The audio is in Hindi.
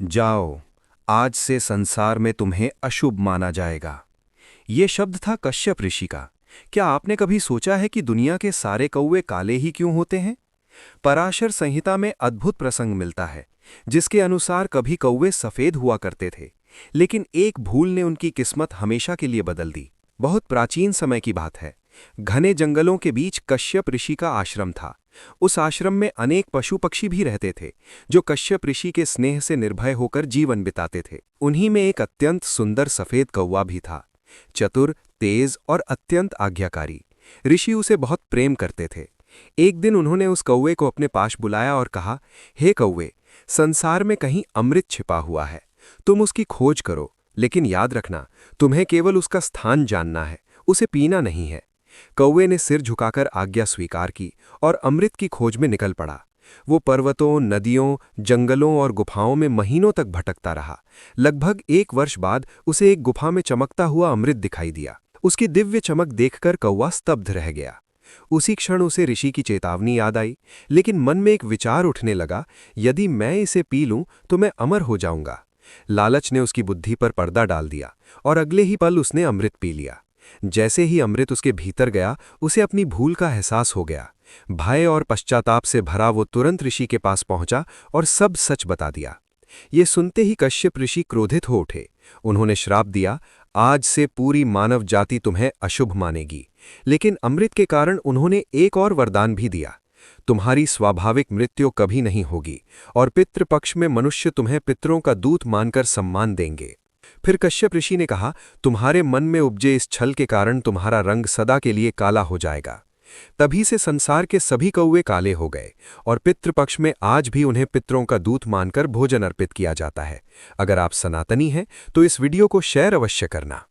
जाओ, आज से संसार में तुम्हें अशुभ माना जाएगा। ये शब्द था कश्यप ऋषि का। क्या आपने कभी सोचा है कि दुनिया के सारे कौवे काले ही क्यों होते हैं? पराशर संहिता में अद्भुत प्रसंग मिलता है, जिसके अनुसार कभी कौवे सफेद हुआ करते थे, लेकिन एक भूल ने उनकी किस्मत हमेशा के लिए बदल दी। बहुत प्राचीन समय की बात है। घने जंगलों के बीच कश्यप ऋषि का आश्रम था। उस आश्रम में अनेक पशु पक्षी भी रहते थे, जो कश्यप ऋषि के स्नेह से निर्भय होकर जीवन बिताते थे। उन्हीं में एक अत्यंत सुंदर सफेद कौवा भी था, चतुर, तेज और अत्यंत आज्ञाकारी। ऋषि उसे बहुत प्रेम करते थे। एक दिन उन्होंने उस कौवे को अपने पास बुलाया और कहा, हे कौवे, संसार में कहीं अमृत छिपा हुआ है। तुम उसकी खोज करो, लेकिन याद रखना, तुम्हें केवल उसका स्थान जानना है, उसे पीना नहीं है। कौवे ने सिर झुकाकर आज्ञा स्वीकार की और अमृत की खोज में निकल पड़ा। वो पर्वतों, नदियों, जंगलों और गुफाओं में महीनों तक भटकता रहा। लगभग 1 वर्ष बाद उसे एक गुफा में चमकता हुआ अमृत दिखाई दिया। उसकी दिव्य चमक देखकर कौवा स्तब्ध रह गया। उसी क्षण उसे ऋषि की चेतावनी याद आई, लेकिन मन में एक विचार उठने लगा, यदि मैं इसे पी लूं तो मैं अमर हो जाऊंगा। लालच ने उसकी बुद्धि पर पर्दा डाल दिया और अगले ही पल उसने अमृत पी लिया। जैसे ही अमृत उसके भीतर गया, उसे अपनी भूल का एहसास हो गया। भय और पश्चाताप से भरा वो तुरंत ऋषि के पास पहुंचा और सब सच बता दिया। ये सुनते ही कश्यप ऋषि क्रोधित हो उठे। उन्होंने श्राप दिया, आज से पूरी मानव जाति तुम्हें अशुभ मानेगी। लेकिन अमृत के कारण उन्होंने एक और वरदान भी दिया, तुम्हारी स्वाभाविक मृत्यु कभी नहीं होगी और पितृपक्ष में मनुष्य तुम्हें पितरों का दूत मानकर सम्मान देंगे। फिर कश्यप ऋषि ने कहा, तुम्हारे मन में उपजे इस छल के कारण तुम्हारा रंग सदा के लिए काला हो जाएगा। तभी से संसार के सभी कौवे काले हो गए और पितृपक्ष में आज भी उन्हें पितरों का दूत मानकर भोजन अर्पित किया जाता है। अगर आप सनातनी हैं तो इस वीडियो को शेयर अवश्य करना।